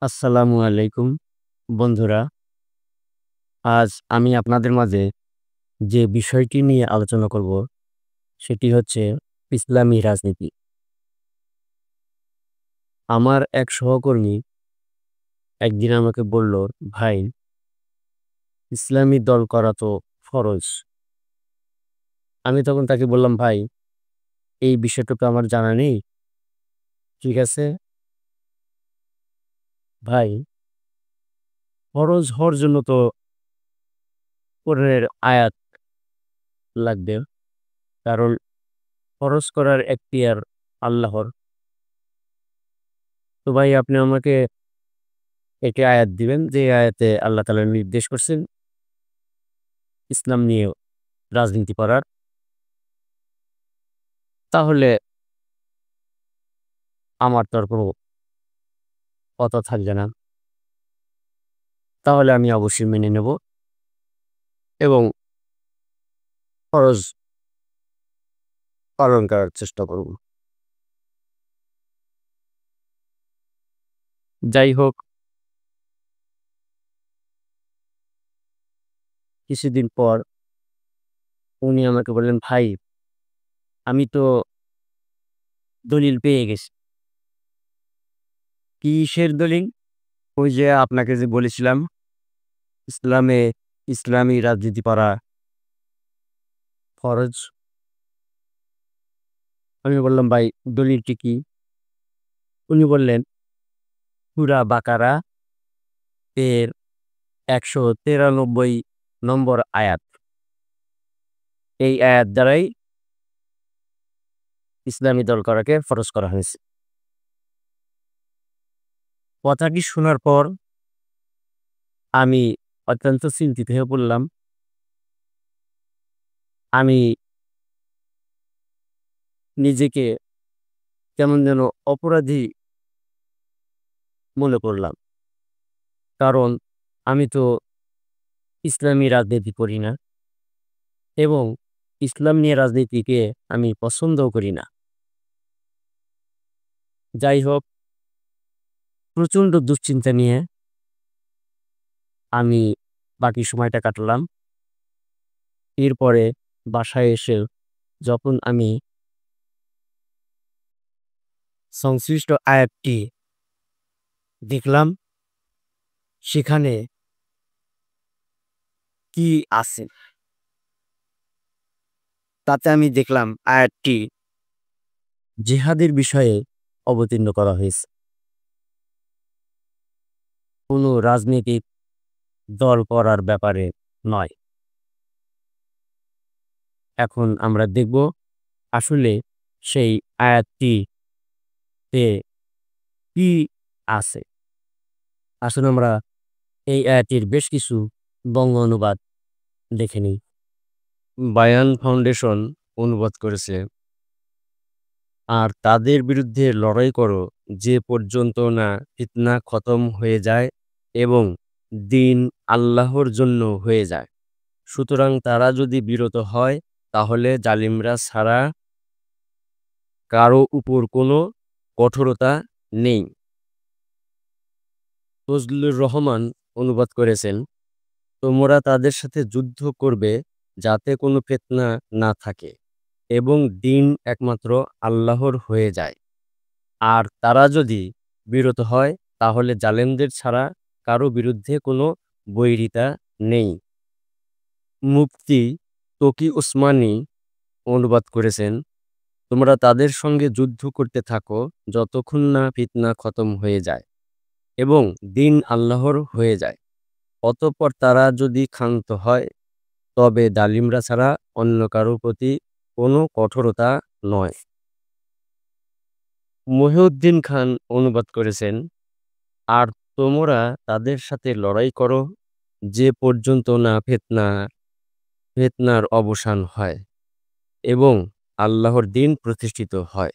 আসসালামু আলাইকুম বন্ধুরা। আজ আমি আপনাদের মাঝে যে বিষয়টি নিয়ে আলোচনা করব সেটি হচ্ছে ইসলামী রাজনীতি। আমার এক সহকর্মী একদিন আমাকে বলল, ভাই, ইসলামী দল করা তো ফরজ। আমি তখন তাকে বললাম, ভাই, এই বিষয়টা তো আমার জানা নেই। ঠিক আছে ভাই, ফরজ হওয়ার জন্য তো কোরআনের আয়াত লাগবে, কারণ ফরজ করার এখতিয়ার আল্লাহর। তো ভাই, আপনি আমাকে একটি আয়াত দিবেন যে আয়াতে আল্লাহ তাআলা নির্দেশ করছেন ইসলাম নিয়ে রাজনীতি করার। তাহলে আমার তো আর কোনো কথা থাকবে না। তাহলে আমি অবশ্যই মেনে নেব এবং ফরজ পালন করার চেষ্টা করব। যাই হোক, কিছুদিন পর উনি আমাকে বললেন, ভাই, আমি তো দলিল পেয়ে গেছি। কিসের দলিল? ওই যে আপনাকে যে বলেছিলাম ইসলামে ইসলামী রাজনীতি করা ফরজ। আমি বললাম, ভাই, দলিলটি কি? উনি বললেন, সূরা বাকারা এর ১৯৩ নম্বর আয়াত। এই আয়াত দ্বারাই ইসলামী দল করাকে ফরজ করা হয়েছে। কথাটি শোনার পর আমি অত্যন্ত চিন্তিত হয়ে পড়লাম। আমি নিজেকে কেমন যেন অপরাধী মনে করলাম। কারণ আমি তো ইসলামী রাজনীতি করি না এবং ইসলাম নিয়ে রাজনীতিকে আমি পছন্দও করি না। যাই হোক, প্রচণ্ড দুশ্চিন্তা নিয়ে আমি বাকি সময়টা কাটালাম। এরপরে বাসায় এসে যখন আমি সংশ্লিষ্ট আয়াতটি দেখলাম, সেখানে কি আছে তাতে আমি দেখলাম আয়াতটি জিহাদের বিষয়ে অবতীর্ণ করা হয়েছে। কোনো রাজনৈতিক দল করার ব্যাপারে নয়। এখন আমরা দেখব আসলে সেই আয়াতটিতে কি আছে। আসলে আমরা এই আয়াতটির বেশ কিছু বঙ্গ অনুবাদ দেখে নিই। বায়ান ফাউন্ডেশন অনুবাদ করেছে, আর তাদের বিরুদ্ধে লড়াই করো যে পর্যন্ত না ফিতনা খতম হয়ে যায় এবং দিন আল্লাহর জন্য হয়ে যায়। সুতরাং তারা যদি বিরত হয় তাহলে জালিমরা ছাড়া কারো উপর কোনো কঠোরতা নেই। ফজলুর রহমান অনুবাদ করেছেন, তোমরা তাদের সাথে যুদ্ধ করবে যাতে কোনো ফিতনা না থাকে এবং দিন একমাত্র আল্লাহর হয়ে যায়। আর তারা যদি বিরত হয় তাহলে জালেমদের ছাড়া কারো বিরুদ্ধে কোনো বৈরিতা নেই। মুফতি তকি উসমানী অনুবাদ করেছেন, তোমরা তাদের সঙ্গে যুদ্ধ করতে থাকো যতক্ষণ না ফিতনা খতম হয়ে যায় এবং দিন আল্লাহর হয়ে যায়। অতঃপর তারা যদি ক্ষান্ত হয় তবে জালিমরা ছাড়া অন্য কারো প্রতি কোনো কঠোরতা নয়। মহিউদ্দিন খান অনুবাদ করেছেন, আর তোমরা তাদের সাথে লড়াই করো যে পর্যন্ত না ফিতনার অবসান হয় এবং আল্লাহর দিন প্রতিষ্ঠিত হয়।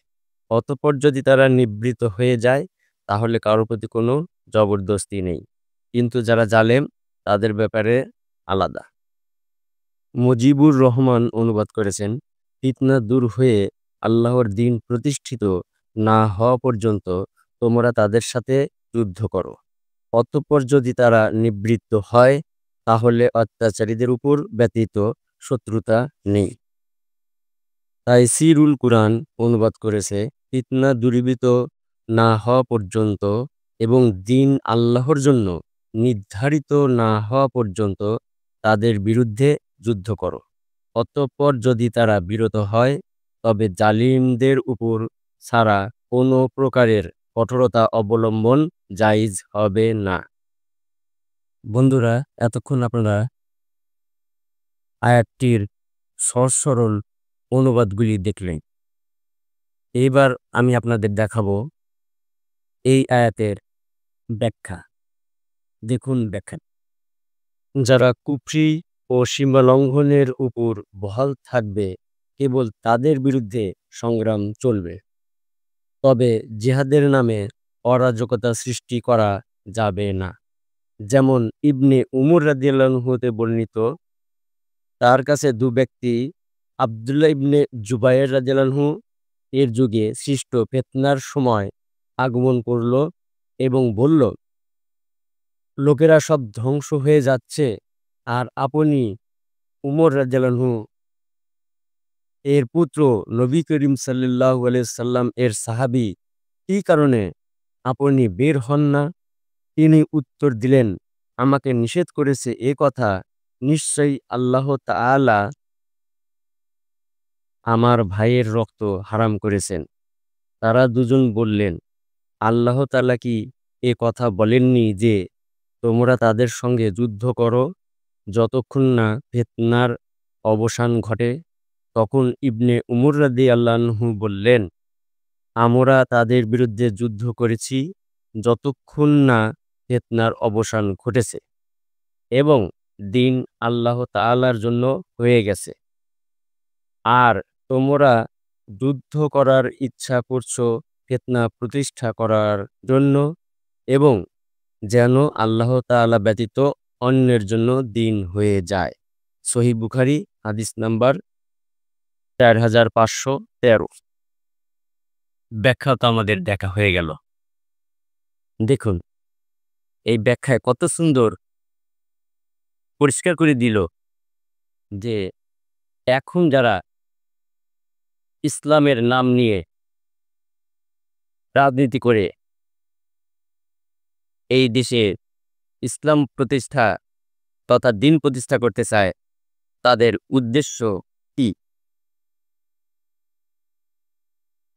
অতঃপর যদি তারা নিবৃত হয়ে যায় তাহলে কারোর প্রতি কোনো জবরদস্তি নেই, কিন্তু যারা জালেম তাদের ব্যাপারে আলাদা। মুজিবুর রহমান অনুবাদ করেছেন, ফিতনা দূর হয়ে আল্লাহর দিন প্রতিষ্ঠিত না হওয়া পর্যন্ত তোমরা তাদের সাথে যুদ্ধ করো। অতঃপর যদি তারা নিবৃত্ত হয় তাহলে অত্যাচারীদের উপর ব্যতীত শত্রুতা নেই। তাইসিরুল কুরআন অনুবাদ করেছে, ফিতনা দূরীভূত না হওয়া পর্যন্ত এবং দিন আল্লাহর জন্য নির্ধারিত না হওয়া পর্যন্ত তাদের বিরুদ্ধে যুদ্ধ করো। অতঃপর যদি তারা বিরত হয় তবে জালিমদের উপর ছাড়া কোনো প্রকারের কঠোরতা অবলম্বন জায়েজ হবে না। বন্ধুরা, এতক্ষণ আপনারা আয়াতটির সহজ সরল অনুবাদগুলি দেখলেন। এইবার আমি আপনাদের দেখাবো এই আয়াতের ব্যাখ্যা। দেখুন ব্যাখ্যা। যারা কুফরি ও সীমালঙ্ঘনের উপর বহাল থাকবে কেবল তাদের বিরুদ্ধে সংগ্রাম চলবে, তবে জিহাদের নামে অরাজকতা সৃষ্টি করা যাবে না। যেমন ইবনে উমর রাদিয়াল্লাহু হতে বর্ণিত, তার কাছে দু ব্যক্তি আব্দুল্লাহ ইবনে জুবায়ের রাদিয়াল্লাহু এর যুগে সৃষ্ট ফিতনার সময় আগমন করল এবং বলল, লোকেরা সব ধ্বংস হয়ে যাচ্ছে আর আপনি উমর রাদিয়াল্লাহু এর পুত্র নবী করিম সাল্লাল্লাহু আলাইহি সাল্লাম এর সাহাবী, কী কারণে আপনি বের হন না? তিনি উত্তর দিলেন, আমাকে নিষেধ করেছে এ কথা নিশ্চয়ই আল্লাহ তাআলা আমার ভাইয়ের রক্ত হারাম করেছেন। তারা দুজন বললেন, আল্লাহ তাআলা কি এ কথা বলেননি যে তোমরা তাদের সঙ্গে যুদ্ধ করো যতক্ষণ না ফিতনার অবসান ঘটে? তখন ইবনে উমর রাদিয়াল্লাহু বললেন, আমরা তাদের বিরুদ্ধে যুদ্ধ করেছি যতক্ষণ না ফিতনার অবসান ঘটেছে এবং দিন আল্লাহ তাআলার জন্য হয়ে গেছে। আর তোমরা যুদ্ধ করার ইচ্ছা করছো ফিতনা প্রতিষ্ঠা করার জন্য এবং যেন আল্লাহ তাআলা ব্যতীত অন্যের জন্য দিন হয়ে যায়। সহিহ বুখারী হাদিস নাম্বার 4513। ব্যাখ্যা তো আমাদের দেখা হয়ে গেল। দেখুন এই ব্যাখ্যায় কত সুন্দর পরিষ্কার করে দিল যে এখন যারা ইসলামের নাম নিয়ে রাজনীতি করে এই দেশে ইসলাম প্রতিষ্ঠা তথা দিন প্রতিষ্ঠা করতে চায়, তাদের উদ্দেশ্য কি?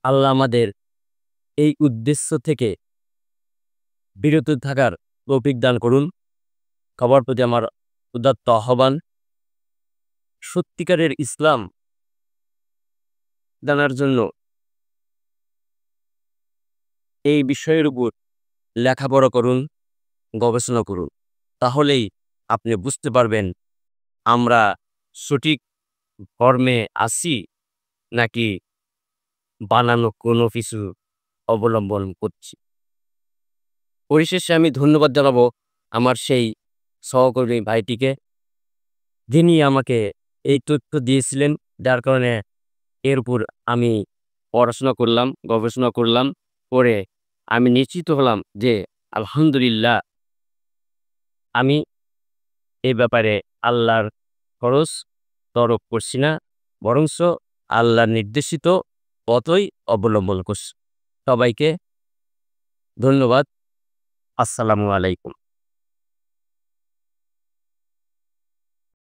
আল্লাহ আমাদের এই উদ্দেশ্য থেকে বিরত থাকার তৌফিক দান করুন। সবার প্রতি আমার উদাত্ত আহ্বান, সত্যিকারের ইসলাম জানার জন্য এই বিষয়ের উপর লেখাপড়া করুন, গবেষণা করুন। তাহলেই আপনি বুঝতে পারবেন আমরা সঠিক ধর্মে আছি নাকি বানানো কোনো কিছু অবলম্বন করছি। পরিশেষে আমি ধন্যবাদ জানাবো আমার সেই সহকর্মী ভাইটিকে, যিনি আমাকে এই তথ্য দিয়েছিলেন, যার কারণে এর উপর আমি পড়াশোনা করলাম, গবেষণা করলাম। করে আমি নিশ্চিত হলাম যে আলহামদুলিল্লাহ আমি এ ব্যাপারে আল্লাহর খরচ তরক করছি না, বরঞ্চ আল্লাহর নির্দেশিত পথই অবলম্বন করছি। সবাইকে ধন্যবাদ। আসসালামু আলাইকুম।